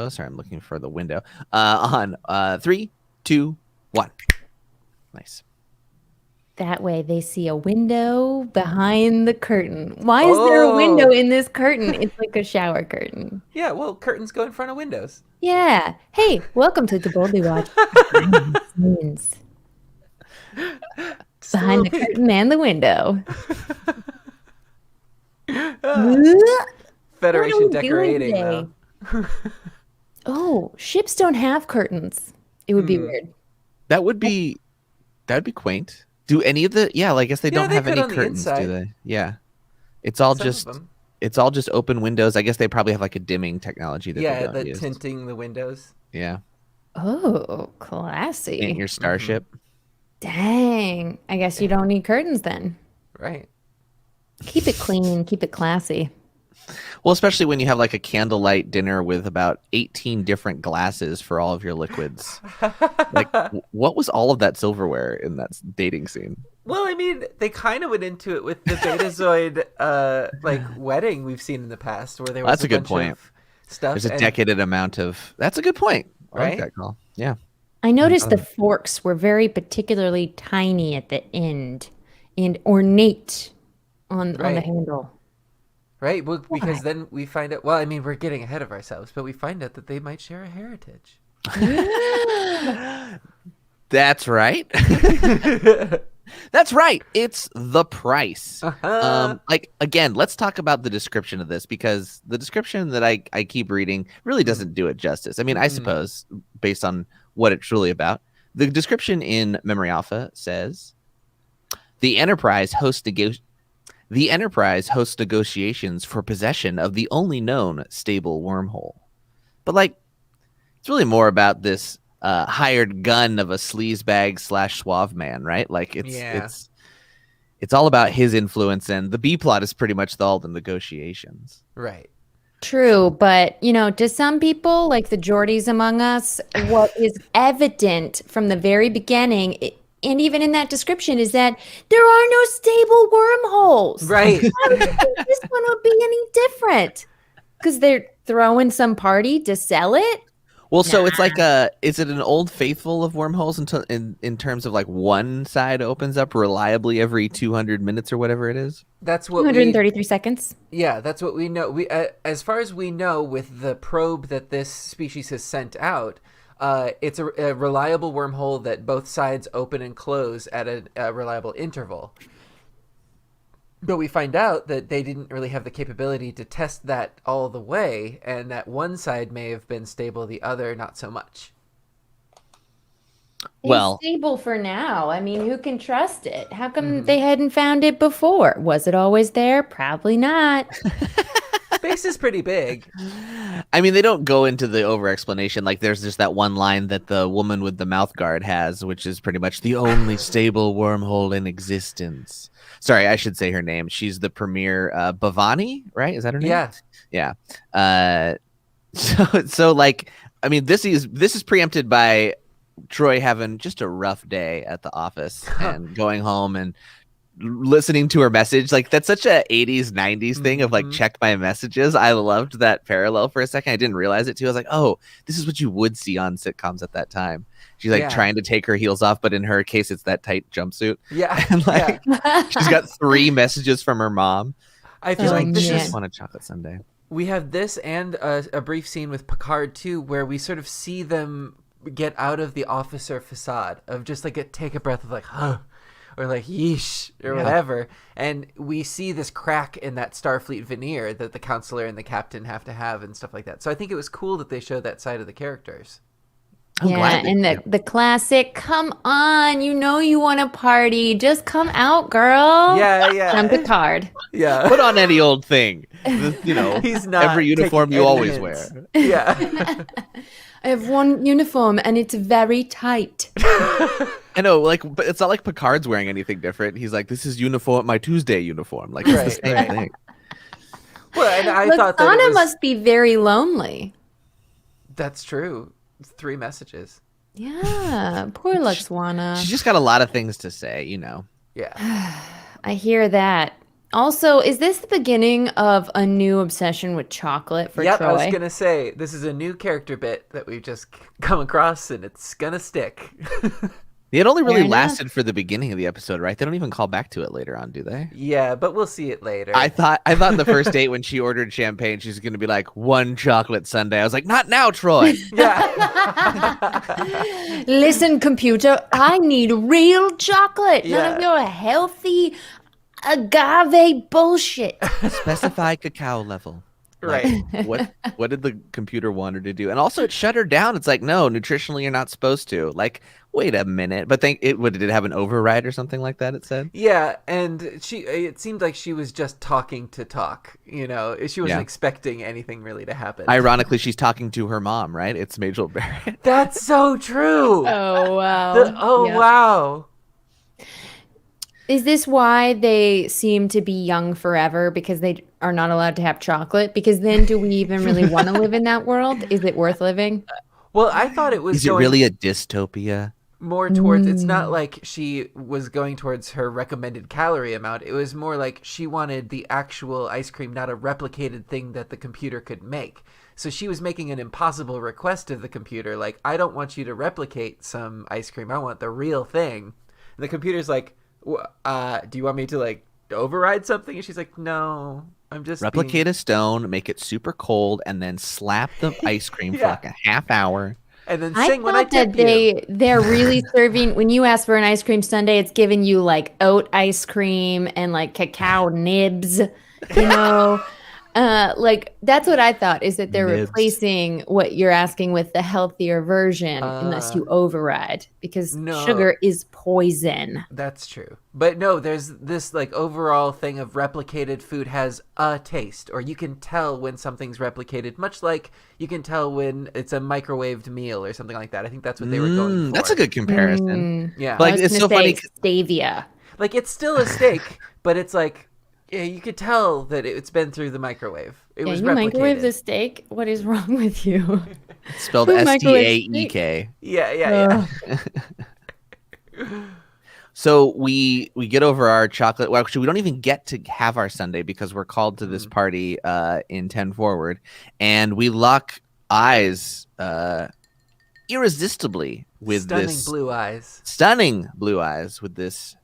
Sorry, I'm looking for the window. On 3, 2, 1. Nice. That way they see a window behind the curtain. Why is there a window in this curtain? It's like a shower curtain. Yeah, well, curtains go in front of windows. Yeah. Hey, welcome to the Boldly Watch. Behind the curtain and the window. Federation decorating, though. Oh, ships don't have curtains. It would be weird. That would be quaint. Do any of the I guess they don't have any curtains, do they? Yeah. It's all just open windows. I guess they probably have like a dimming technology that they don't use. Tinting the windows. Yeah. Oh, classy. Paint your starship. Dang. I guess you don't need curtains then. Right. Keep it clean, keep it classy. Well, especially when you have like a candlelight dinner with about 18 different glasses for all of your liquids. Like, what was all of that silverware in that dating scene? Well, I mean, they kind of went into it with the Betazoid wedding we've seen in the past, where there was that's a good point. Stuff. There's a decadent amount of. That's a good point. I like that call. Yeah. I noticed the forks were very particularly tiny at the end and ornate on the handle. Right, well, because then we find out, well, I mean, we're getting ahead of ourselves, but we find out that they might share a heritage. That's right. That's right. It's the price. Again, let's talk about the description of this, because the description that I keep reading really doesn't do it justice. I mean, I suppose, based on what it's really about. The description in Memory Alpha says, The Enterprise hosts negotiations for possession of the only known stable wormhole. But it's really more about this hired gun of a sleazebag / suave man, right? Like it's all about his influence, and the B plot is pretty much all the negotiations. Right. True, but to some people, like the Geordies among us, what is evident from the very beginning, and even in that description, is that there are no stable wormholes. Right. How do you think this one would be any different? Because they're throwing some party to sell it? Well, so it's like is it an old faithful of wormholes in terms of like one side opens up reliably every 200 minutes or whatever it is? That's what 233 seconds. Yeah, that's what we know. We as far as we know, with the probe that this species has sent out, it's a reliable wormhole that both sides open and close at a reliable interval. But we find out that they didn't really have the capability to test that all the way, and that one side may have been stable, the other not so much. Well, it's stable for now. I mean, who can trust it? How come they hadn't found it before? Was it always there? Probably not. Space is pretty big. I mean, they don't go into the over-explanation. Like, there's just that one line that the woman with the mouth guard has, which is pretty much the only stable wormhole in existence. Sorry, I should say her name. She's the premier Bhavani, right? Is that her name? Yeah. So I mean, this is preempted by Troi having just a rough day at the office and going home and listening to her message. Like, that's such a 80s 90s thing of check my messages. I loved that parallel for a second. I didn't realize it too. I was like, oh, this is what you would see on sitcoms at that time. She's trying to take her heels off, but in her case it's that tight jumpsuit. And she's got 3 messages from her mom. I feel like this just want a chocolate sundae. We have this and a brief scene with Picard too, where we sort of see them get out of the officer facade of just take a breath of huh, or yeesh, or whatever, and we see this crack in that Starfleet veneer that the counselor and the captain have to have and stuff like that. So I think it was cool that they showed that side of the characters. And the classic, come on, you want to party, just come out, girl. Yeah. I'm Picard. Yeah. Put on any old thing. He's not every uniform you always wear. Yeah. I have one uniform and it's very tight. I know, but it's not like Picard's wearing anything different. He's like, this is my Tuesday uniform. It's the same thing. Well, and I thought that Anna must be very lonely. That's true. 3 messages. Yeah, poor Luxwana. She's just got a lot of things to say, Yeah. I hear that. Also, is this the beginning of a new obsession with chocolate for Yep, Troi? I was gonna say this is a new character bit that we've just come across, and it's gonna stick. It only really Fair enough. lasted for the beginning of the episode, right? They don't even call back to it later on, do they? Yeah, but we'll see it later. I thought in the first date when she ordered champagne, she's going to be like, 1 chocolate sundae. I was like, not now, Troi. Yeah. Listen, computer, I need real chocolate. None of Yeah. your healthy agave bullshit. Specify cacao level. Right. What did the computer want her to do? And also it shut her down. It's like, no, nutritionally you're not supposed to. Like, wait a minute. But did it have an override or something like that, it said? Yeah, and it seemed like she was just talking to talk, you know. She wasn't expecting anything really to happen. Ironically, she's talking to her mom, right? It's Majel Barrett. That's so true. Oh, wow. Yep. Wow. Is this why they seem to be young forever? Because they are not allowed to have chocolate? Because then do we even really want to live in that world? Is it worth living? Well, I thought it was Is it really a dystopia? more towards, it's not like she was going towards her recommended calorie amount. It was more like she wanted the actual ice cream, not a replicated thing that the computer could make. So she was making an impossible request of the computer, like, I don't want you to replicate some ice cream. I want the real thing. And the computer's like, do you want me to, like, override something? And she's like, no, I'm just Replicate a stone, make it super cold, and then slap the ice cream for Yeah. like a half hour. and then I sing when I thought that tip you. they're really serving, when you ask for an ice cream sundae, it's giving you like oat ice cream and like cacao nibs, you know? Like that's what I thought, is that they're Nibs. replacing what you're asking with the healthier version unless you override, because No. sugar is poison. That's true. But no, there's this like overall thing of replicated food has a taste, or you can tell when something's replicated, much like you can tell when it's a microwaved meal or something like that. I think that's what they were going for. That's a good comparison. Yeah. Like, I was it's gonna so funny. say stevia. Like, it's still a steak, but it's like, yeah, you could tell that it's been through the microwave. It Yeah, was you replicated. microwave the steak? What is wrong with you? It's spelled Who microwaved Staek. Yeah. So we get over our chocolate. Well, actually, we don't even get to have our sundae because we're called to this party in 10 Forward, and we lock eyes irresistibly with this stunning blue eyes with this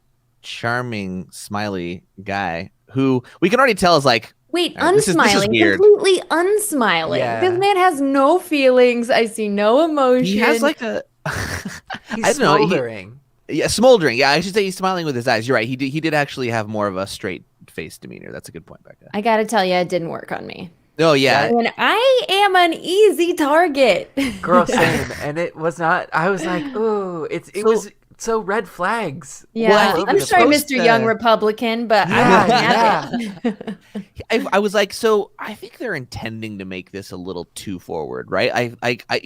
charming, smiley guy who we can already tell is like, Wait, this is unsmiling, weird. completely unsmiling. Yeah. This man has no feelings. I see no emotion. he has like a He's I don't know, smoldering. yeah, smoldering. Yeah, I should say he's smiling with his eyes. You're right. He did actually have more of a straight face demeanor. That's a good point, Becca. I gotta tell you, it didn't work on me. Oh yeah. And I am an easy target. Girl, same. And it was not, I was like, ooh, it was so red flags. Yeah, all over I'm the sorry, place. Mr. Young Republican, but I wouldn't have it. I was like, so I think they're intending to make this a little too forward, right?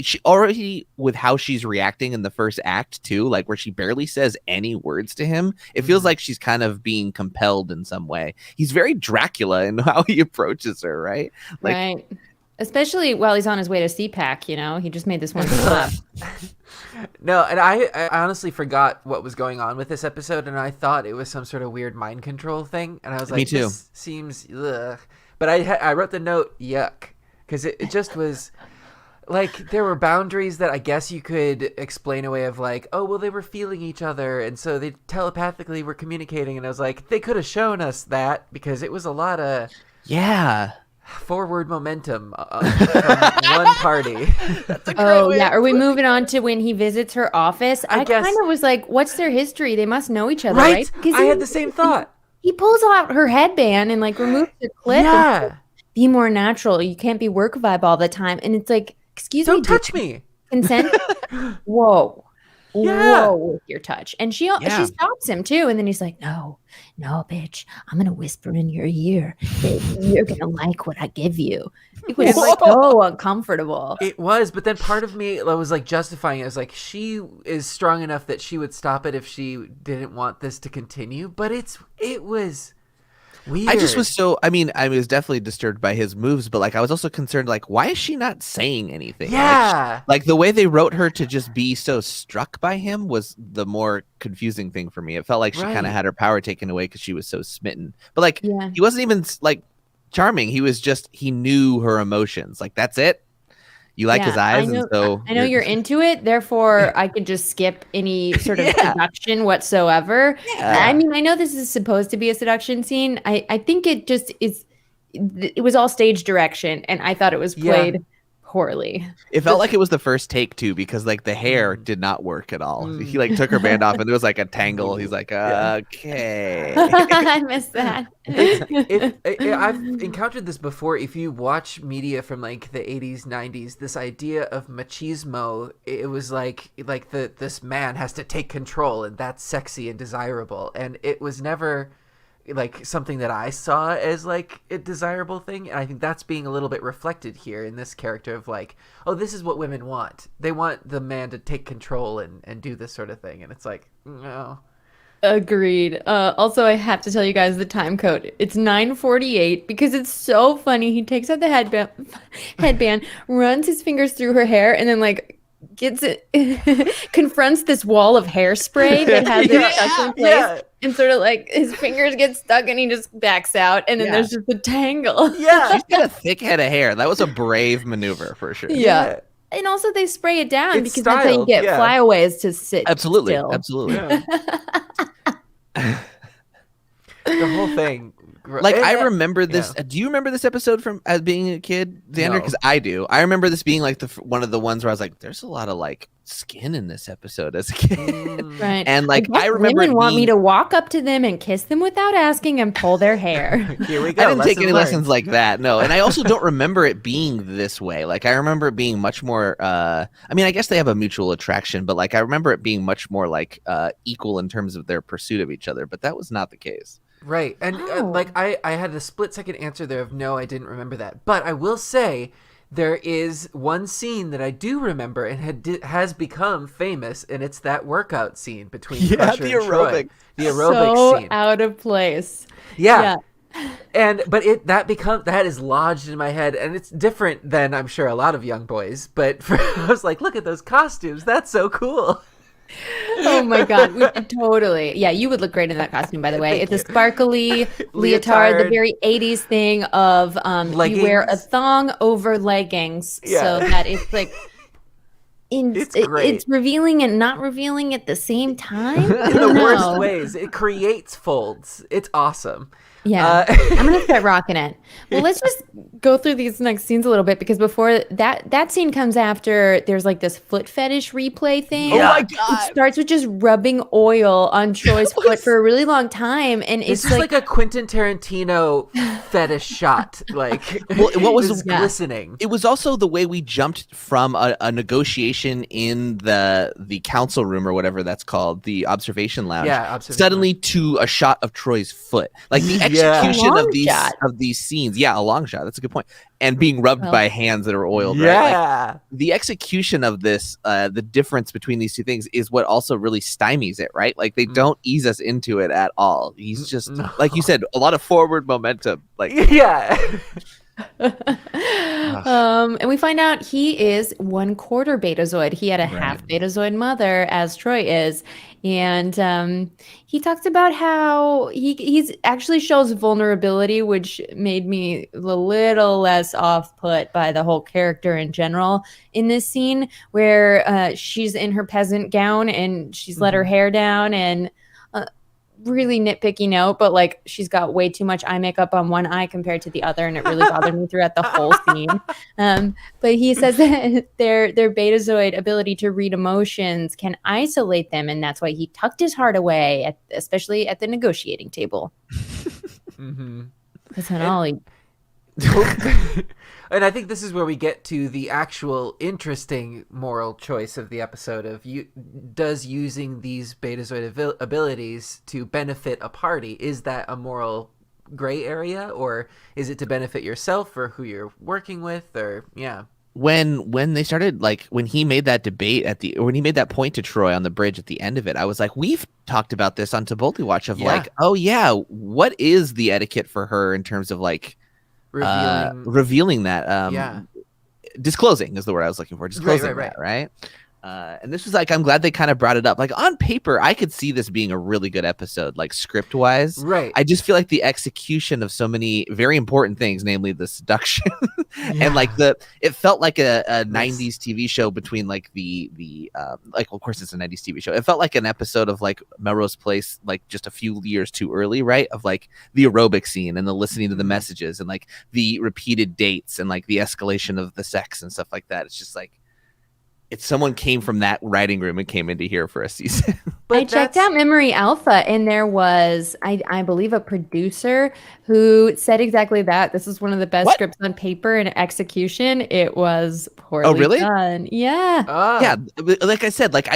She already, with how she's reacting in the first act too, like where she barely says any words to him, it feels like she's kind of being compelled in some way. He's very Dracula in how he approaches her, right? Like, Right. Especially while he's on his way to CPAC, you know, he just made this one stop. No, and I honestly forgot what was going on with this episode, and I thought it was some sort of weird mind control thing, and I was like, Me too. This seems ugh. But I wrote the note yuck, because it just was like there were boundaries that I guess you could explain away of like, oh well, they were feeling each other, and so they telepathically were communicating, and I was like, they could have shown us that, because it was a lot of yeah. forward momentum from one party. Oh, yeah. Are we moving on to when he visits her office? I guess- kind of was like, what's their history? They must know each other, right? Right? 'Cause I had the same thought. He pulls out her headband and like removes the clip. Yeah. And says, be more natural. You can't be work vibe all the time. And it's like, excuse me. Don't touch me. Consent? Whoa. Yeah. Whoa with your touch. And she stops him too. And then he's like, no, bitch. I'm going to whisper in your ear that you're going to like what I give you. It was so uncomfortable. It was, but then part of me was like justifying it. I was like, she is strong enough that she would stop it if she didn't want this to continue. But it was Weird. I just was so, I mean, I was definitely disturbed by his moves, but like I was also concerned, like, why is she not saying anything? Yeah. Like the way they wrote her to just be so struck by him was the more confusing thing for me. It felt like she kind of Right. had her power taken away because she was so smitten. But like, Yeah. he wasn't even like charming. He was just, he knew her emotions. Like, that's it. You like his eyes, and so I know you're into it. Therefore, I could just skip any sort of Yeah. seduction whatsoever. Yeah. I mean, I know this is supposed to be a seduction scene. I think it just is. It was all stage direction, and I thought it was played poorly. It felt like it was the first take too, because like the hair did not work at all. He like took her band off, and there was like a tangle. He's like, okay. I missed that. I've encountered this before. If you watch media from like the 80s, 90s, this idea of machismo, it was like this man has to take control, and that's sexy and desirable. And it was never like something that I saw as like a desirable thing. And I think that's being a little bit reflected here in this character of like, oh, this is what women want. They want the man to take control and do this sort of thing. And it's like, no. Agreed. Also, I have to tell you guys the time code. It's 9:48 because it's so funny. He takes out the headband, runs his fingers through her hair, and then like gets it, confronts this wall of hairspray that has it stuck in place, and sort of like his fingers get stuck, and he just backs out, and then there's just a tangle. Yeah, She's got a thick head of hair. That was a brave maneuver for sure. Yeah. And also they spray it down It's because that's how you styled, get yeah. flyaways to sit Absolutely, still. absolutely. The whole thing. Like I remember this. Yeah. Do you remember this episode from as being a kid, Xander? No. Because I do. I remember this being like one of the ones where I was like, "There's a lot of like skin in this episode" as a kid. Right. And like guess I remember women want me being- to walk up to them and kiss them without asking and pull their hair. Here we go. I didn't take lesson any learned. lessons like that. No, and I also don't remember it being this way. Like I remember it being much more. I mean, I guess they have a mutual attraction, but like I remember it being much more like equal in terms of their pursuit of each other. But that was not the case. Right. And like I had a split second answer there of no, I didn't remember that. But I will say there is one scene that I do remember and has become famous, and it's that workout scene between Crusher the and Troi. aerobics. The aerobics So scene. out of place. Yeah. But that is lodged in my head, and it's different than I'm sure a lot of young boys. But I was like, look at those costumes. That's so cool. Oh my god, we could totally. Yeah, you would look great in that costume, by the way. It's a sparkly leotard, the very 80s thing of you wear a thong over leggings so that it's like It's great. It's revealing and not revealing at the same time. In the worst ways. It creates folds. It's awesome. Yeah, I'm gonna start rocking it. Well, let's just go through these next scenes a little bit because before that scene comes after there's like this foot fetish replay thing. Oh my god! It starts with just rubbing oil on Troy's foot for a really long time, and It's it's like a Quentin Tarantino fetish shot. Like, Well, what was it's glistening? It was also the way we jumped from a negotiation in the council room or whatever that's called, the observation lounge. Yeah, observation suddenly to a shot of Troy's foot, like the execution of these scenes. Yeah, a long shot. That's a good point. And being rubbed by hands that are oiled. Yeah. Right? Like, the execution of this, the difference between these two things is what also really stymies it, right? Like they don't ease us into it at all. He's just like you said, a lot of forward momentum. Like and we find out he is 1/4 Betazoid. He had a half Betazoid mother, as Troi is, and he talks about how he's actually shows vulnerability, which made me a little less off-put by the whole character in general in this scene, where she's in her peasant gown and she's let her hair down and. Really nitpicky note, but like she's got way too much eye makeup on one eye compared to the other, and it really bothered me throughout the whole scene. But he says that their Betazoid ability to read emotions can isolate them, and that's why he tucked his heart away, especially at the negotiating table. That's not all he. And I think this is where we get to the actual interesting moral choice of the episode of does using these Betazoid abilities to benefit a party, is that a moral gray area, or is it to benefit yourself or who you're working with, or when they started, like when he made that debate when he made that point to Troi on the bridge at the end of it, I was like, we've talked about this on Taboli Watch of like, oh yeah, what is the etiquette for her in terms of like revealing that disclosing is the word I was looking for, disclosing that, right? And this was like, I'm glad they kind of brought it up. Like on paper, I could see this being a really good episode, like script wise. Right. I just feel like the execution of so many very important things, namely the seduction, and like it felt like a 90s TV show between like the like, of course it's a 90s TV show. It felt like an episode of like Melrose Place, like just a few years too early, right? Of like the aerobic scene and the listening to the messages and like the repeated dates and like the escalation of the sex and stuff like that. It's just like, if someone came from that writing room and came into here for a season. But I checked out Memory Alpha, and there was, I believe, a producer who said exactly that. This is one of the best scripts on paper and execution. It was poorly done. Yeah. Yeah. Like I said, like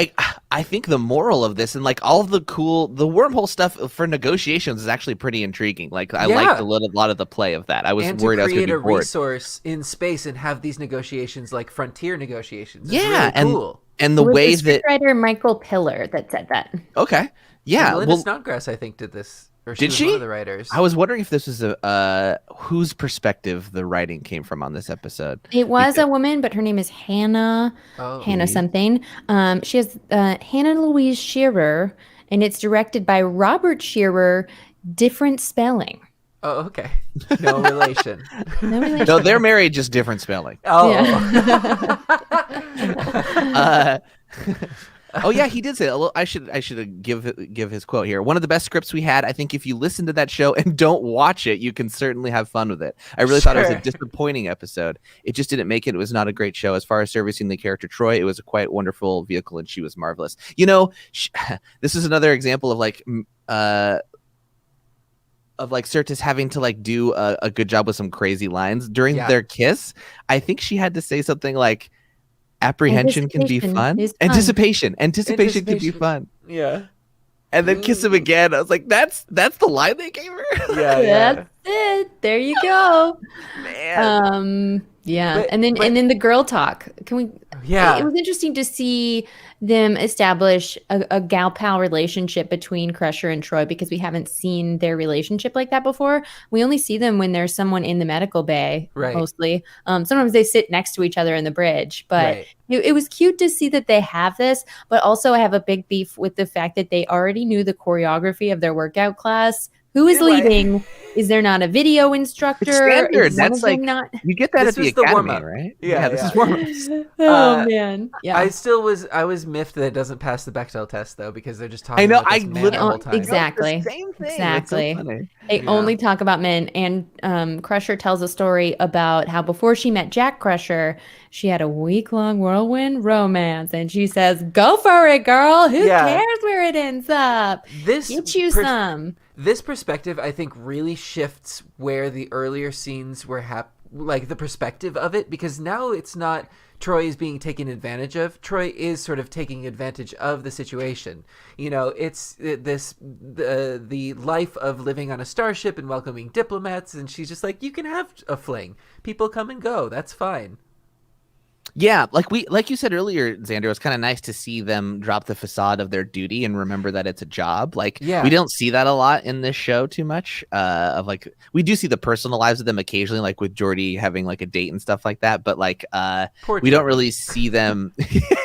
I think the moral of this and like all of the wormhole stuff for negotiations is actually pretty intriguing. Like I liked a lot of the play of that. I was worried I was going to be bored. And to create a resource in space and have these negotiations like frontier negotiations. Yeah. Really cool. And the way that writer Michael Pillar that said that. Okay. Yeah. And Linda Snodgrass, I think, did this. Or did she? One of the writers. I was wondering if this was whose perspective the writing came from on this episode. It was a woman, but her name is Hannah. Hannah something. She has Hannah Louise Shearer, and it's directed by Robert Shearer. Different spelling. Oh, okay. No relation. No, they're married, just different spelling. Oh. Yeah. Oh yeah, he did say it. I should give his quote here. One of the best scripts we had. I think if you listen to that show and don't watch it, you can certainly have fun with it. I really thought it was a disappointing episode. It just didn't make it. It was not a great show. As far as servicing the character Troi, it was a quite wonderful vehicle, and she was marvelous. You know, this is another example of like Sirtis having to like do a good job with some crazy lines during their kiss. I think she had to say something like, apprehension can be fun. Anticipation can be fun. Yeah. And then kiss him again. I was like, that's the line they gave her. Yeah. That's it. There you go. Man. Yeah. But, and then the girl talk. Can we? Yeah. It was interesting to see them establish a gal pal relationship between Crusher and Troi, because we haven't seen their relationship like that before. We only see them when there's someone in the medical bay, mostly. Sometimes they sit next to each other in the bridge, but it was cute to see that they have this. But also, I have a big beef with the fact that they already knew the choreography of their workout class. Who is leading? Is there not a video instructor? It's standard. That's like you get that at the academy, right? Yeah, this is warm-up. Oh man, yeah. I was miffed that it doesn't pass the Bechdel test though, because they're just talking. About this man the whole time. Exactly. The same thing. Exactly. So they only talk about men, and Crusher tells a story about how before she met Jack Crusher, she had a week-long whirlwind romance, and she says, "Go for it, girl. Who cares where it ends up? Get you some." This perspective, I think, really shifts where the earlier scenes were like the perspective of it, because now it's not Troi is being taken advantage of. Troi is sort of taking advantage of the situation. You know, it's the life of living on a starship and welcoming diplomats, and she's just like, you can have a fling. People come and go. That's fine. Yeah, like you said earlier, Xander, it was kind of nice to see them drop the facade of their duty and remember that it's a job. Like, we don't see that a lot in this show too much. Of like, we do see the personal lives of them occasionally, like with Geordi having like a date and stuff like that. But like, we don't really see them.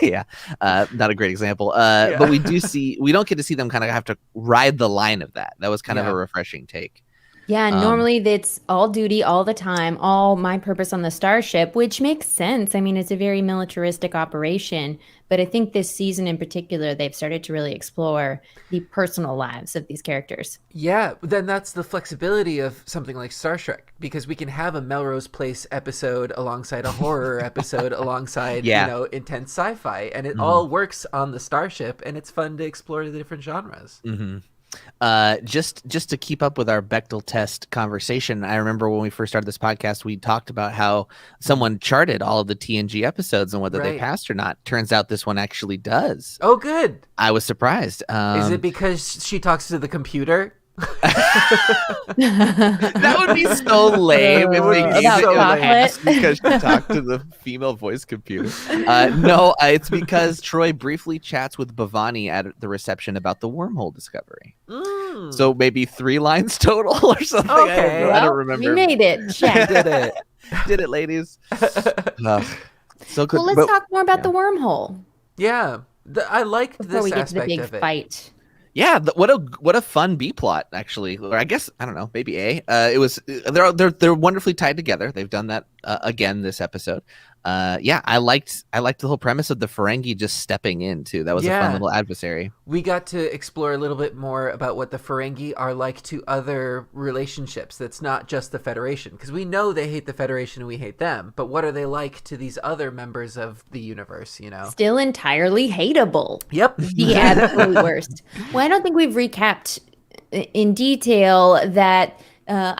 Not a great example. But we don't get to see them kind of have to ride the line of that. That was kind of a refreshing take. Yeah, normally it's all duty all the time, all my purpose on the starship, which makes sense. I mean, it's a very militaristic operation. But I think this season in particular, they've started to really explore the personal lives of these characters. Yeah, then that's the flexibility of something like Star Trek, because we can have a Melrose Place episode alongside a horror episode alongside, intense sci-fi. And it all works on the starship, and it's fun to explore the different genres. Mm-hmm. Just to keep up with our Bechdel Test conversation, I remember when we first started this podcast, we talked about how someone charted all of the TNG episodes and whether they passed or not. Turns out this one actually does. Oh, good. I was surprised. Is it because she talks to the computer? That would be so lame if they gave about it chocolate. just because she talked to the female voice computer. No, it's because Troi briefly chats with Bhavani at the reception about the wormhole discovery. So maybe 3 lines total or something. Okay. I don't remember. We made it. Check. Did it. Did it, ladies? So good. Well, let's talk more about the wormhole Yeah. I liked before this we get to the aspect big of it. fight. Yeah, what a fun B plot actually, or I guess I don't know, maybe A. It was they're wonderfully tied together. They've done that again this episode. Yeah, I liked the whole premise of the Ferengi just stepping in too. That was a fun little adversary. We got to explore a little bit more about what the Ferengi are like to other relationships. That's not just the Federation, because we know they hate the Federation and we hate them. But what are they like to these other members of the universe? You know, Still entirely hateable. Yep. The absolute worst. Well, I don't think we've recapped in detail that.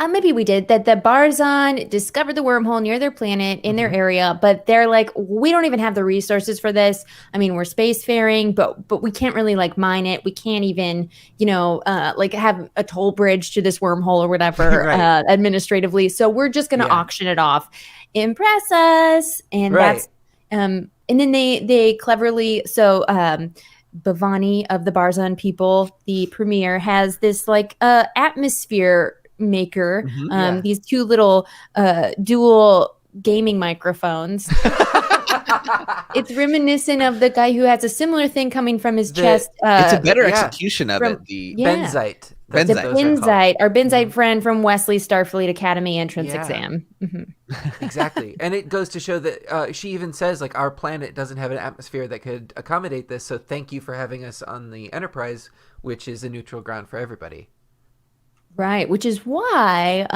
Maybe we did that. The Barzan discovered the wormhole near their planet in their area, but they're like, we don't even have the resources for this. I mean, we're spacefaring, but we can't really like mine it. We can't even, like have a toll bridge to this wormhole or whatever Right. administratively. So we're just going to auction it off. Impress us, and that's and then they cleverly Bhavani of the Barzan people, the premier, has this like atmosphere maker, these 2 little dual gaming microphones. It's reminiscent of the guy who has a similar thing coming from his chest. It's a better execution of it. The Benzite. Benzite. The Benzite, our Benzite friend from Wesley Starfleet Academy entrance exam. Exactly. And it goes to show that she even says, like, our planet doesn't have an atmosphere that could accommodate this, so thank you for having us on the Enterprise, which is a neutral ground for everybody. Right, which is why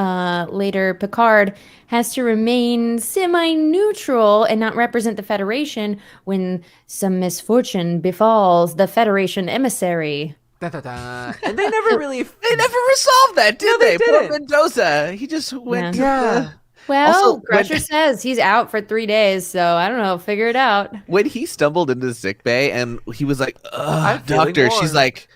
later Picard has to remain semi-neutral and not represent the Federation when some misfortune befalls the Federation emissary. Da, da, da. And they never really... They never resolved that, did they they? Poor didn't. Mendoza. He just went. Well, Also, Crusher says he's out for 3 days, so I don't know, figure it out. When he stumbled into sickbay and he was like, I'm feeling doctor, warm. she's like,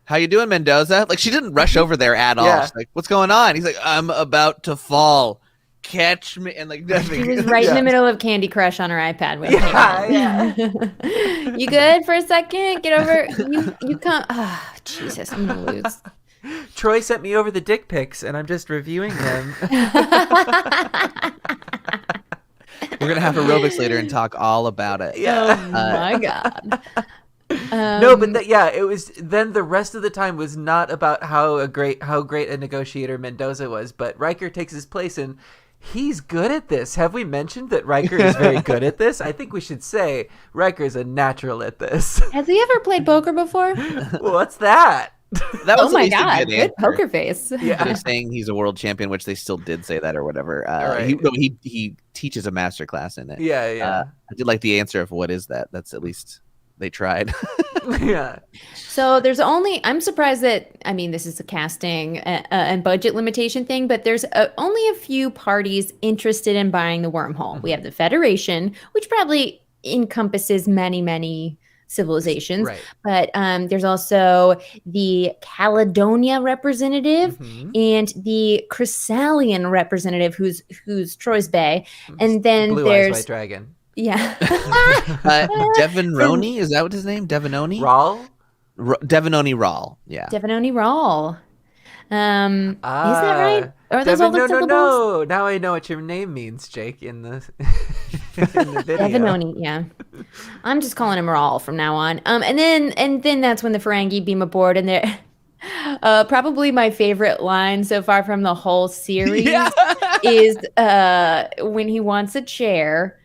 how you doing, Mendoza? Like, she didn't rush over there at all. Yeah. She's like, what's going on? He's like, I'm about to fall. Catch me. And like nothing. She was right in the middle of Candy Crush on her iPad. When You good for a second? Get over. You come. Oh, Jesus, I'm gonna lose. Troi sent me over the dick pics, and I'm just reviewing them. We're gonna have aerobics later and talk all about it. Oh my God. No, but it was. Then the rest of the time was not about how great a negotiator Mendoza was, but Riker takes his place, and he's good at this. Have we mentioned that Riker is very good at this? I think we should say Riker is a natural at this. Has he ever played poker before? What's that? That was Oh my at least a God, good good answer. poker face. Yeah. They're saying he's a world champion, which they still did say that or whatever. Right. He teaches a master class in it. Yeah. I did like the answer of what is that. That's at least they tried. Yeah. So I'm surprised that, I mean, this is a casting and budget limitation thing, but there's only a few parties interested in buying the wormhole. We have the Federation, which probably encompasses many, many civilizations. Right. But there's also the Caledonia representative and the Chrysalian representative, who's Troy's Bay. And then Blue there's... Eyes White Dragon. Yeah. Devin Roney, is that what his name? Devinoni? Rawl? Devinoni Rawl. Yeah. Devinoni Rawl. Is that right? Are those all the syllables? No. Now I know what your name means, Jake, in the, in the video. Devinoni, yeah. I'm just calling him Rawl from now on. And then that's when the Ferengi beam aboard, and they're probably my favorite line so far from the whole series is when he wants a chair.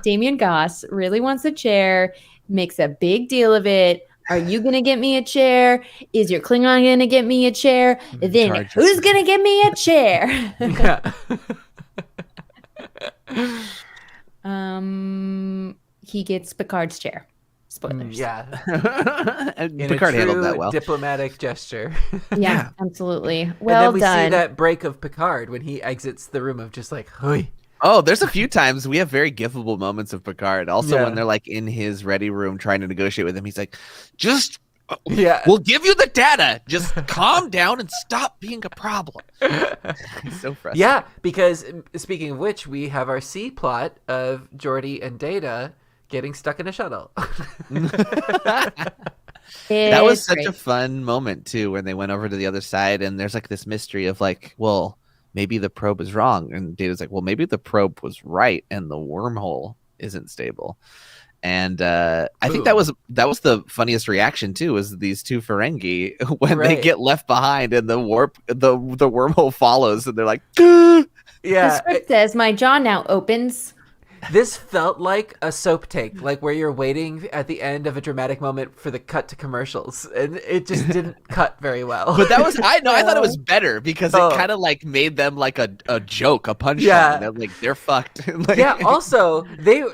Damien Goss really wants a chair, makes a big deal of it. Are you going to get me a chair? Is your Klingon going to get me a chair? Then who's going to get me a chair? He gets Picard's chair. Spoilers. And In Picard a handled true that well. diplomatic gesture. Yeah, absolutely. And Well then we done. see that break of Picard when he exits the room of just like, "Hoi." Oh, there's a few times we have very gifable moments of Picard. Also, Yeah. when they're like in his ready room trying to negotiate with him, he's like, just Yeah. We'll give you the data. Just calm down and stop being a problem. It's so frustrating. Yeah, because speaking of which, we have our C plot of Geordi and Data getting stuck in a shuttle. That was such great. a fun moment too, when they went over to the other side, and there's like this mystery of like, well, maybe the probe is wrong, and Data's like, well, maybe the probe was right, and the wormhole isn't stable. And I think that was the funniest reaction too, was these two Ferengi when they get left behind and the wormhole follows, and they're like, yeah. The script says my jaw now opens. This felt like a soap take, like where you're waiting at the end of a dramatic moment for the cut to commercials, and it just didn't cut very well. But that was I thought it was better because it kind of like made them like a joke, a punchline. Yeah. They're like, they're fucked. Like, yeah. Also, they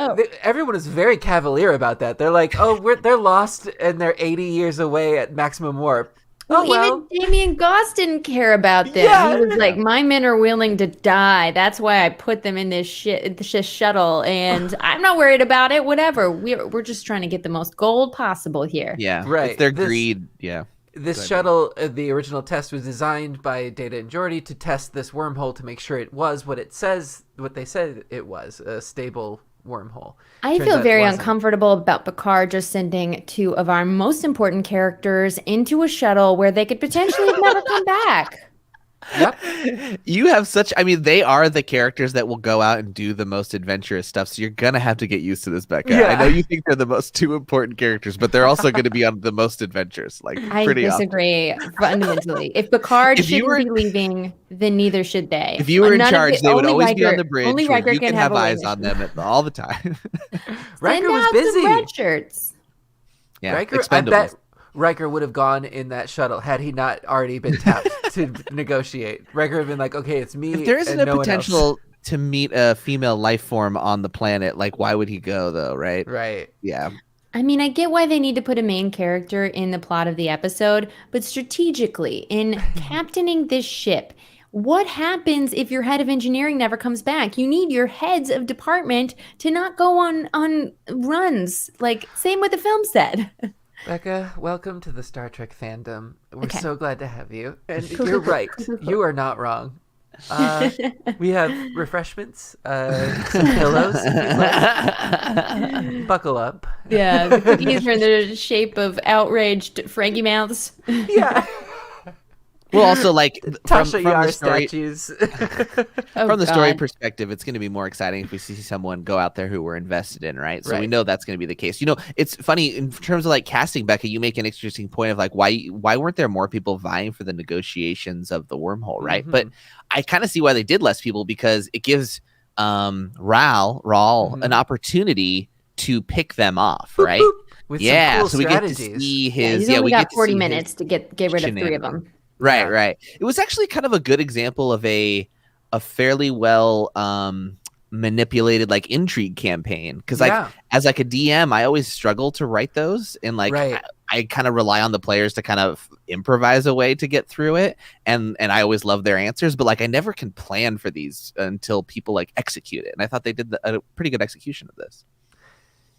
everyone is very cavalier about that. They're like, oh, they're lost and they're 80 years away at maximum warp. Even Damien Goss didn't care about them. Yeah, he was like, my men are willing to die. That's why I put them in this shuttle, and I'm not worried about it. Whatever. We're just trying to get the most gold possible here. Yeah, right. It's their greed. Yeah. This shuttle, the original test, was designed by Data and Geordi to test this wormhole to make sure it was what they said it was, a stable wormhole. I feel very uncomfortable about Picard just sending two of our most important characters into a shuttle where they could potentially never come back. Yep. You have they are the characters that will go out and do the most adventurous stuff. So you're going to have to get used to this, Becca. Yeah. I know you think they're the most two important characters, but they're also going to be on the most adventures. Like, I disagree fundamentally. If Picard shouldn't be leaving, then neither should they. If you were in charge, they would always be on the bridge. Only Riker you can have eyes on them all the time. Riker was busy. Some red shirts. Yeah, Riker, I bet Riker would have gone in that shuttle had he not already been tapped to negotiate. Riker would have been like, okay, it's me. If there isn't a potential to meet a female life form on the planet, like, why would he go though, right? Right. Yeah. I mean, I get why they need to put a main character in the plot of the episode, but strategically, in captaining this ship, what happens if your head of engineering never comes back? You need your heads of department to not go on runs. Like, same with the film set. Becca, welcome to the Star Trek fandom. We're so glad to have you. And you're right. You are not wrong. We have refreshments, some pillows. Buckle up. Yeah, the cookies are in the shape of outraged Ferengi mouths. Yeah. Well, also, like, Tasha Yar the story, statues. From the story perspective, it's going to be more exciting if we see someone go out there who we're invested in, right? So we know that's going to be the case. You know, it's funny in terms of like casting, Becca, you make an interesting point of like, why weren't there more people vying for the negotiations of the wormhole, right? But I kind of see why they did less people, because it gives Raul an opportunity to pick them off, right? With some cool so we get to strategies. see his. He's only got get 40 minutes to get rid of 3 of them. Right. It was actually kind of a good example of a fairly well manipulated like intrigue campaign, because like as like a DM, I always struggle to write those, and like I kind of rely on the players to kind of improvise a way to get through it, and I always love their answers, but like I never can plan for these until people like execute it, and I thought they did a pretty good execution of this.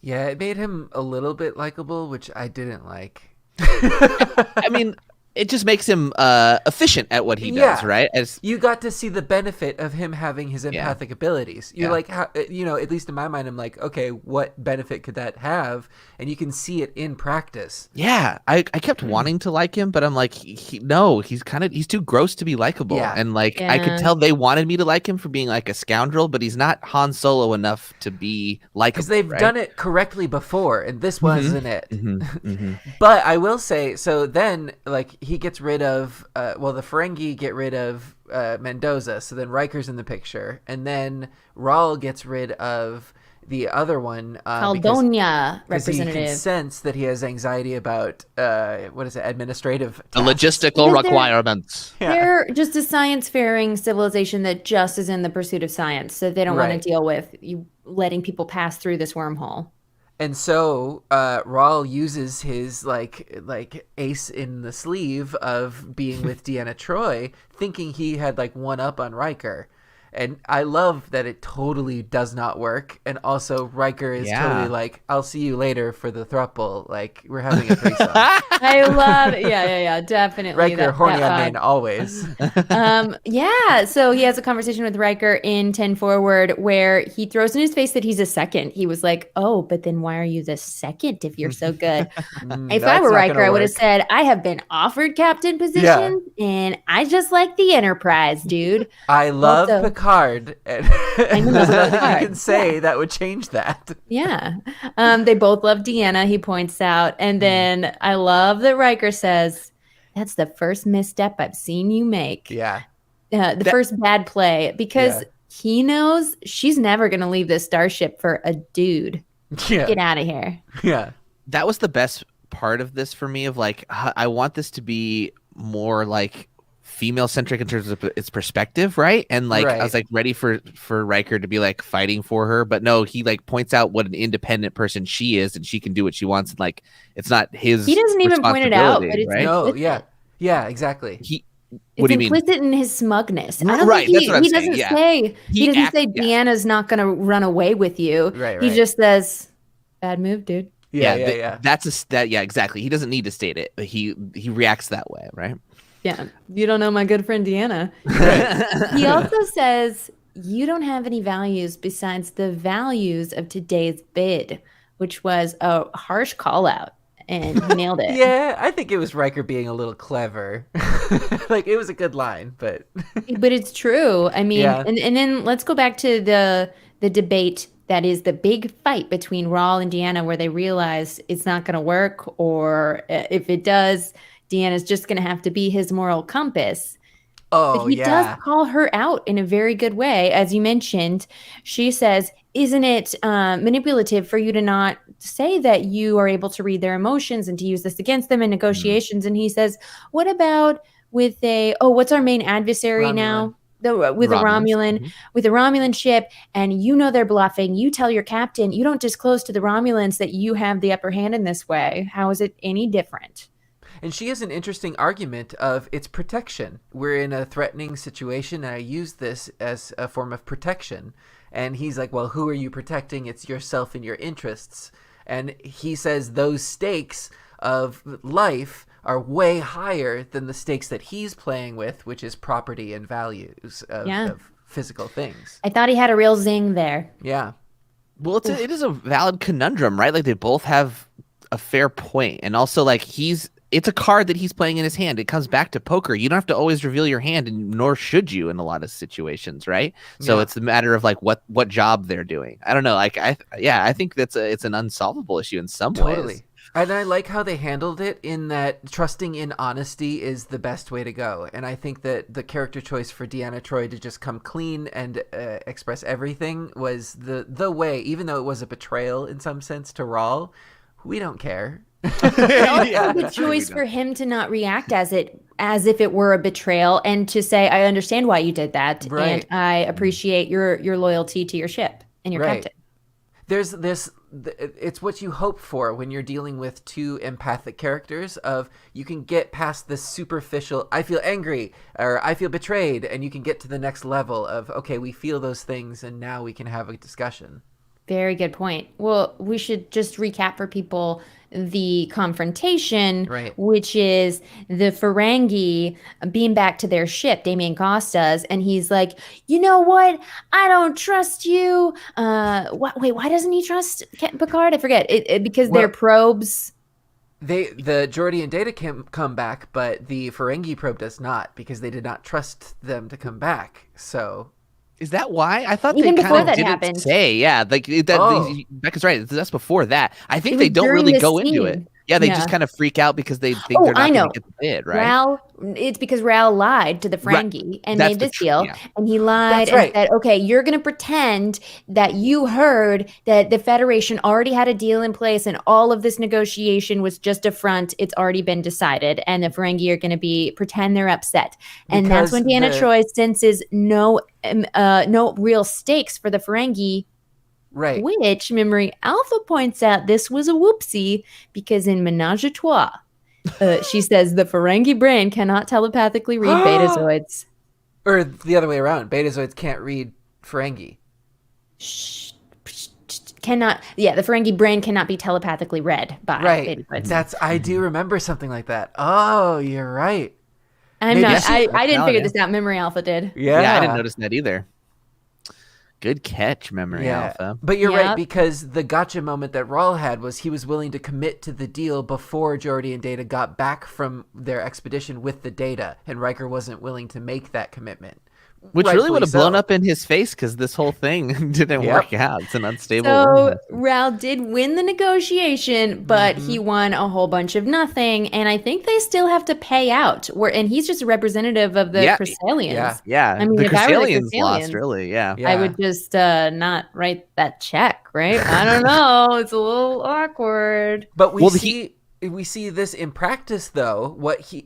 Yeah, it made him a little bit likable, which I didn't like. I mean, it just makes him efficient at what he does, right? As you got to see the benefit of him having his empathic abilities. You're like, at least in my mind, I'm like, okay, what benefit could that have? And you can see it in practice. Yeah, I kept wanting to like him, but I'm like, he's too gross to be likable. Yeah. And like, I could tell they wanted me to like him for being like a scoundrel, but he's not Han Solo enough to be likable. Because they've done it correctly before, and this wasn't it. But I will say, so then, like, he gets rid of, the Ferengi get rid of Mendoza, so then Riker's in the picture, and then Raul gets rid of the other one, Caldonia representative. He can sense that he has anxiety about administrative tasks. The logistical requirements. They're just a science-faring civilization that just is in the pursuit of science, so they don't want to deal with you letting people pass through this wormhole. And so Raul uses his like ace in the sleeve of being with Deanna Troi, thinking he had like one up on Riker. And I love that it totally does not work. And also Riker is totally like, I'll see you later for the throuple. Like, we're having a threesome. I love it. Yeah, definitely. Riker, horny on main always. Yeah, so he has a conversation with Riker in 10 Forward where he throws in his face that he's a second. He was like, oh, but then why are you the second if you're so good? If I were Riker, I would have said, I have been offered captain position, and I just like the Enterprise, dude. I love Picard. And there's nothing you can say that would change that. Yeah. They both love Deanna, he points out. And then I love that Riker says, that's the first misstep I've seen you make. Yeah. The first bad play, because he knows she's never going to leave this starship for a dude. Yeah. Get out of here. Yeah. That was the best part of this for me, of like, I want this to be more like female centric in terms of its perspective, right? And like I was like ready for Riker to be like fighting for her, but no, he like points out what an independent person she is, and she can do what she wants, and like it's not his. He doesn't even point it out, but it's right? No, yeah, exactly. What do you mean? It's implicit in his smugness. I don't right, think that's what I'm he saying. doesn't say he doesn't say Deanna's not going to run away with you. Right. He just says, "Bad move, dude." Yeah. That's exactly. He doesn't need to state it, but he reacts that way, right? Yeah, you don't know my good friend Deanna. He also says, you don't have any values besides the values of today's bid, which was a harsh call out, and he nailed it. Yeah, I think it was Riker being a little clever. Like, it was a good line, but it's true. I mean, and then let's go back to the debate that is the big fight between Raul and Deanna, where they realize it's not going to work, or if it does, Deanna's just going to have to be his moral compass. But he does call her out in a very good way. As you mentioned, she says, isn't it manipulative for you to not say that you are able to read their emotions and to use this against them in negotiations? And he says, what about with what's our main adversary Romulan. now? With a Romulan ship, and you know they're bluffing. You tell your captain, you don't disclose to the Romulans that you have the upper hand in this way. How is it any different? And she has an interesting argument of it's protection. We're in a threatening situation, and I use this as a form of protection. And he's like, well, who are you protecting? It's yourself and your interests. And he says those stakes of life are way higher than the stakes that he's playing with, which is property and values of physical things. I thought he had a real zing there. Yeah. Well, it is a valid conundrum, right? Like, they both have a fair point. And also, like, it's a card that he's playing in his hand. It comes back to poker. You don't have to always reveal your hand, and nor should you in a lot of situations, right? So it's the matter of like what job they're doing. I don't know. Like I think it's an unsolvable issue in some ways. And I like how they handled it in that trusting in honesty is the best way to go. And I think that the character choice for Deanna Troi to just come clean and express everything was the way, even though it was a betrayal in some sense to Raul. We don't care. The choice for him to not react as if it were a betrayal, and to say, I understand why you did that, and I appreciate your loyalty to your ship and your captain. There's this, it's what you hope for when you're dealing with two empathic characters, of you can get past this superficial, I feel angry, or I feel betrayed, and you can get to the next level of, okay, we feel those things, and now we can have a discussion. Very good point. Well, we should just recap for people the confrontation, which is the Ferengi being back to their ship, Damien Costa's, and he's like, you know what? I don't trust you. Why doesn't he trust Picard? I forget. Because their probes. The Geordi and Data come back, but the Ferengi probe does not, because they did not trust them to come back. So... Is that why? I thought even they before kind of that didn't happened. say. Yeah, like that. Becca's right. That's before that. I think they don't really go into it. Yeah, they just kind of freak out because they think they're not going to get the bid, right? It's because Raul lied to the Ferengi and made this deal. Yeah. And he lied and said, okay, you're going to pretend that you heard that the Federation already had a deal in place and all of this negotiation was just a front. It's already been decided. And the Ferengi are going to pretend they're upset. And that's when Deanna Troi senses no real stakes for the Ferengi. Right. Which Memory Alpha points out this was a whoopsie, because in Menage a Trois, she says the Ferengi brain cannot telepathically read betazoids. Or the other way around. Betazoids can't read Ferengi. Cannot. Yeah, the Ferengi brain cannot be telepathically read by Betazoids. I do remember something like that. Oh, you're right. I'm Maybe not. she- I didn't figure yeah. this out. Memory Alpha did. Yeah, I didn't notice that either. Good catch, Memory Yeah. Alpha. But you're right, Yep. because the gotcha moment that Rawl had was he was willing to commit to the deal before Geordi and Data got back from their expedition with the data, and Riker wasn't willing to make that commitment. Which really Rightfully would have so. blown up in his face because this whole thing didn't Yep. work out. It's an unstable So wormhole. Ral did win the negotiation, but he won a whole bunch of nothing, and I think they still have to pay out. And he's just a representative of the Yeah. Chrysalians. Yeah. Yeah, I mean, the if I were the Chrysalians lost, Chrysalians, really. Yeah. Yeah. I would just not write that check, right? I don't know. It's a little awkward. But we Well, see this in practice, though.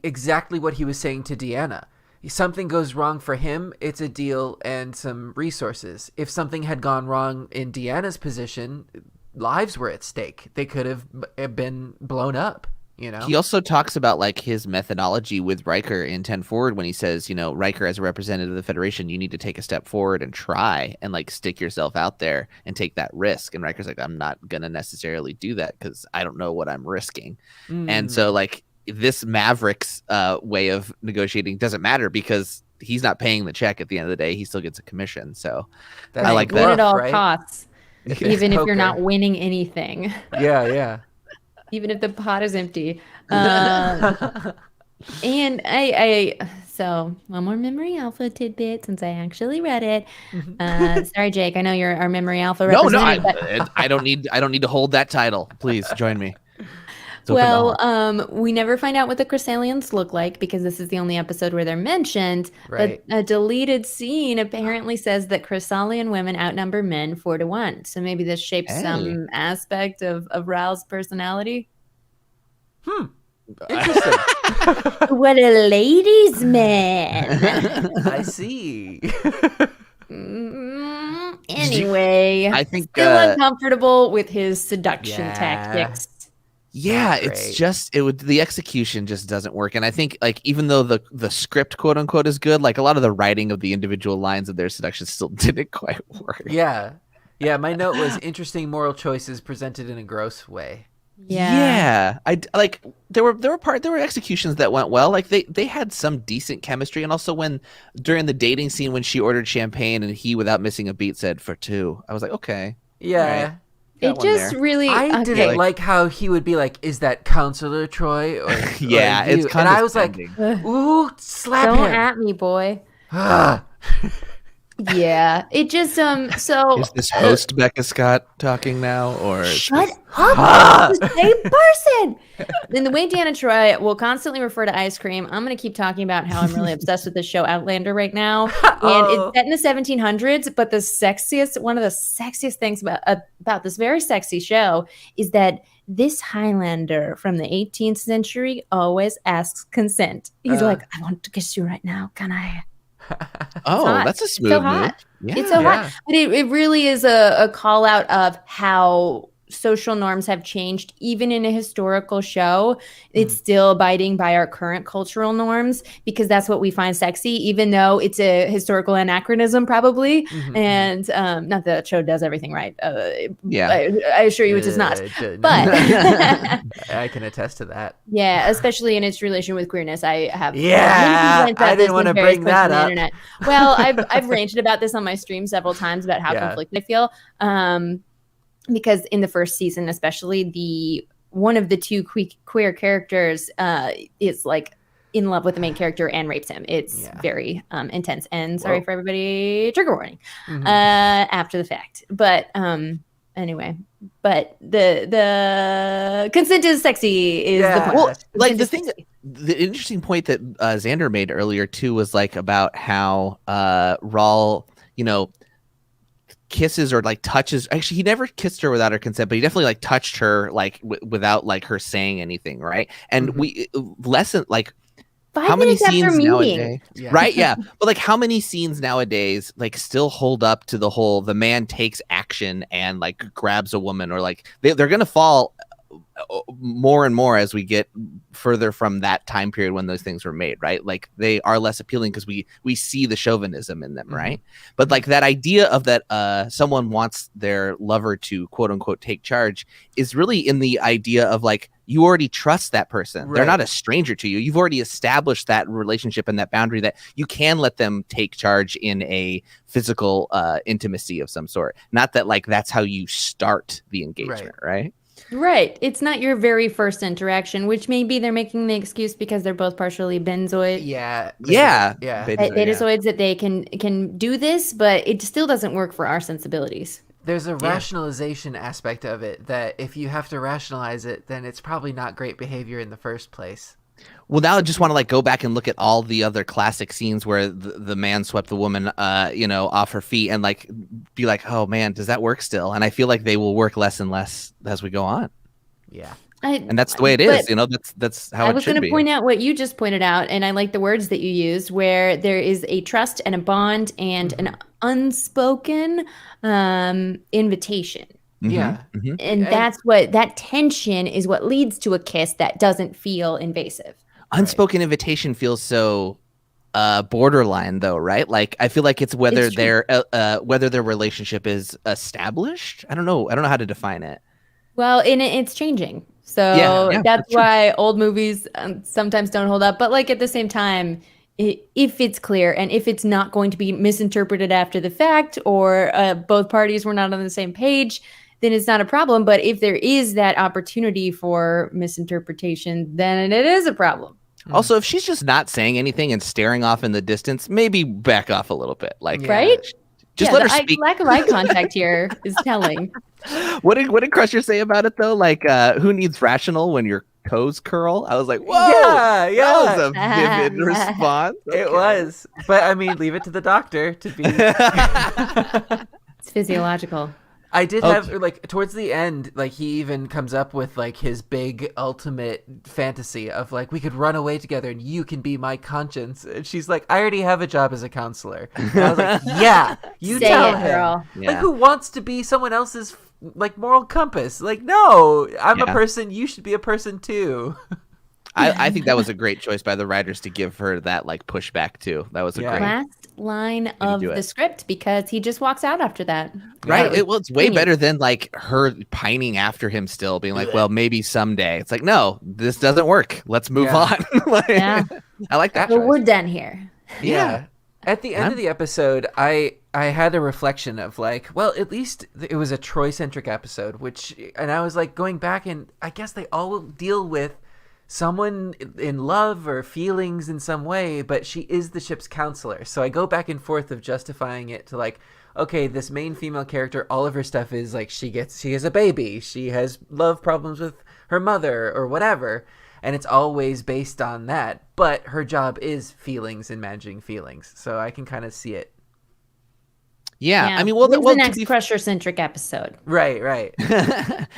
Exactly what he was saying to Deanna. Something goes wrong for him, it's a deal and some resources. If something had gone wrong in Deanna's position, lives were at stake. They could have been blown up. You know. He also talks about like his methodology with Riker in 10 Forward when he says, Riker as a representative of the Federation, you need to take a step forward and try and like stick yourself out there and take that risk. And Riker's like, I'm not going to necessarily do that because I don't know what I'm risking. And so like this Maverick's way of negotiating doesn't matter because he's not paying the check at the end of the day. He still gets a commission. So I like Win that. at all right? costs, If it's even if poker. you're not winning anything. Yeah. Even if the pot is empty. And so one more Memory Alpha tidbit since I actually read it. Sorry, Jake. I know you're our Memory Alpha No, representative. but- I don't need to hold that title. Please join me. It's open to all. We never find out what the Chrysalians look like because this is the only episode where they're mentioned. Right. But a deleted scene apparently says that Chrysalian women outnumber men 4-1. So maybe this shapes some aspect of Ral's personality. Interesting. What a ladies' man. I see. Anyway, I think still uncomfortable with his seduction Yeah. tactics. Yeah, Not it's great. just the execution just doesn't work. And I think like even though the script quote unquote is good, like a lot of the writing of the individual lines of their seduction still didn't quite work. Yeah. My note was interesting moral choices presented in a gross way. Yeah. I like there were executions that went well. Like they had some decent chemistry, and also when during the dating scene when she ordered champagne and he without missing a beat said for two, I was like, okay. Yeah. Right. It Got one just there. really. I okay. didn't like how he would be like, "Is that Counselor Troi?" Or Yeah, or it's you?" kind And of I was like, "Ooh, slap Don't him!" at me, boy. Ah. Yeah, it just so Is this host Becca Scott talking now, or is shut this- up. It's the same person. Then the way Deanna Troi will constantly refer to ice cream, I'm going to keep talking about how I'm really obsessed with the show Outlander right now, and it's set in the 1700s. But one of the sexiest things about this very sexy show is that this Highlander from the 18th century always asks consent. He's like, "I want to kiss you right now. Can I?" Oh, hot. that's a It's smooth so move. hot. Yeah. It's so Yeah. hot. But it really is a call out of how social norms have changed. Even in a historical show, it's still abiding by our current cultural norms because that's what we find sexy, even though it's a historical anachronism probably. And not that the show does everything right. Yeah. I assure you it does not. But I can attest to that. yeah, especially in its relation with queerness, I have Yeah, many complaints about I didn't this wanna in various bring points on that the up. internet. Well, I've ranted about this on my stream several times about how Yeah. conflicted I feel, because in the first season, especially one of the two queer characters is like in love with the main character and rapes him. It's very intense. And sorry Whoa. for everybody, trigger warning after the fact. But anyway, but the consent is sexy is the point. Well, like Consent the is thing, sexy. the interesting point that Xander made earlier too was like about how Rawl, kisses or like touches. Actually, he never kissed her without her consent, but he definitely like touched her like without like her saying anything, right? And we lesson like 5 how many minutes after scenes meeting. nowadays, Yeah. right? Yeah, but like how many scenes nowadays like still hold up to the whole the man takes action and like grabs a woman or like they're gonna fall more and more as we get further from that time period when those things were made, right? Like they are less appealing because we see the chauvinism in them, right? But like that idea of that someone wants their lover to quote unquote take charge is really in the idea of like you already trust that person. They're not a stranger to you. You've already established that relationship and that boundary that you can let them take charge in a physical intimacy of some sort. Not that like that's how you start the engagement, right? Right. It's not your very first interaction, which maybe they're making the excuse because they're both partially benzoid. Yeah. Betazoids that they can do this, but it still doesn't work for our sensibilities. There's a rationalization aspect of it that if you have to rationalize it, then it's probably not great behavior in the first place. Well, now I just want to like go back and look at all the other classic scenes where the man swept the woman, off her feet and like be like, oh man, does that work still? And I feel like they will work less and less as we go on. Yeah. And that's the way it is, that's how it should be. I was going to point out what you just pointed out, and I like the words that you used, where there is a trust and a bond and an unspoken invitation. Yeah. And that's what, that tension is what leads to a kiss that doesn't feel invasive. Unspoken invitation feels so borderline though, right? Like I feel like it's whether whether their relationship is established. I don't know how to define it. Well, it's changing. So that's why old movies sometimes don't hold up. But like at the same time, if it's clear and if it's not going to be misinterpreted after the fact or both parties were not on the same page, then it's not a problem. But if there is that opportunity for misinterpretation, then it is a problem. Also, if she's just not saying anything and staring off in the distance, maybe back off a little bit. Like, right? Just let her speak. Lack of eye contact here is telling. What did Crusher say about it though? Like, who needs rational when your toes curl? I was like, whoa, that was a vivid response. Okay. It was, but I mean, leave it to the doctor to be. It's physiological. I did have like towards the end, like he even comes up with like his big ultimate fantasy of like we could run away together and you can be my conscience. And she's like, I already have a job as a counselor. And I was like, yeah, you tell him. Girl. Like who wants to be someone else's like moral compass? Like no, I'm a person. You should be a person too. I think that was a great choice by the writers to give her that like pushback too. That was a great last line of the script because he just walks out after that. Right. It's way better than like her pining after him still being like, well, maybe someday. It's like, no, this doesn't work. Let's move on. I like that. Well, we're done here. Yeah. At the end of the episode, I had a reflection of like, well, at least it was a Troi-centric episode, and I was like going back and I guess they all deal with someone in love or feelings in some way, but she is the ship's counselor. So I go back and forth of justifying it to like, okay, this main female character, all of her stuff is like she has a baby, she has love problems with her mother or whatever, and it's always based on that. But her job is feelings and managing feelings, so I can kind of see it. Yeah, I mean, the next Crusher-centric episode. Right.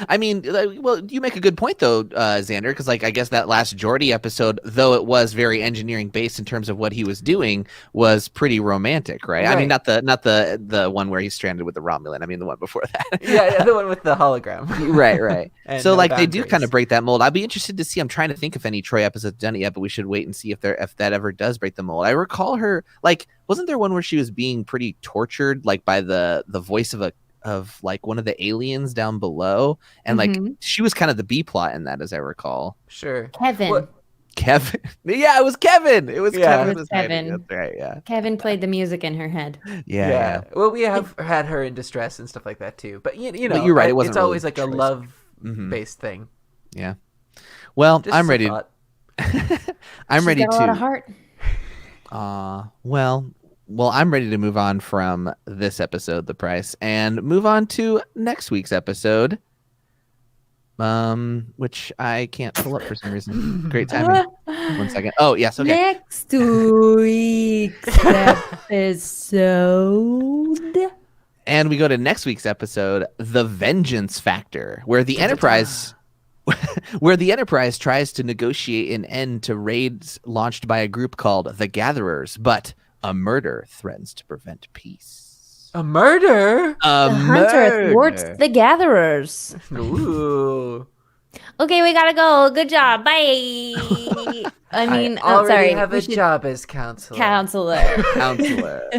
I mean, well, you make a good point though, Xander, because like I guess that last Geordi episode, though it was very engineering based in terms of what he was doing, was pretty romantic, right? I mean, not the one where he's stranded with the Romulan. I mean, the one before that. yeah, the one with the hologram. right. So like they do kind of break that mold. I'd be interested to see. I'm trying to think if any Troi episode's done it yet, but we should wait and see if that ever does break the mold. I recall her like. Wasn't there one where she was being pretty tortured, like by the voice of like one of the aliens down below, and like she was kind of the B plot in that, as I recall. Sure, Kevin. Kevin. Yeah, it was Kevin. It was Kevin. It was Kevin. That's right. Yeah. Kevin played the music in her head. Yeah. Well, we have had her in distress and stuff like that too, but you know, but you're right. It wasn't it's always really like a love-based thing. Yeah. Well, just I'm ready. I'm ready to. Got a lot of heart. Well, I'm ready to move on from this episode, The Price, and move on to next week's episode, which I can't pull up for some reason. Great timing. 1 second. Oh, yes. Okay. Next week's episode. And we go to next week's episode, The Vengeance Factor, where the Enterprise tries to negotiate an end to raids launched by a group called the Gatherers, but a murder threatens to prevent peace. A murder? The hunter thwarts the gatherers. Ooh. Okay, we gotta go. Good job. Bye. I mean, I already sorry. have we a should- job as counselor. Counselor. Counselor.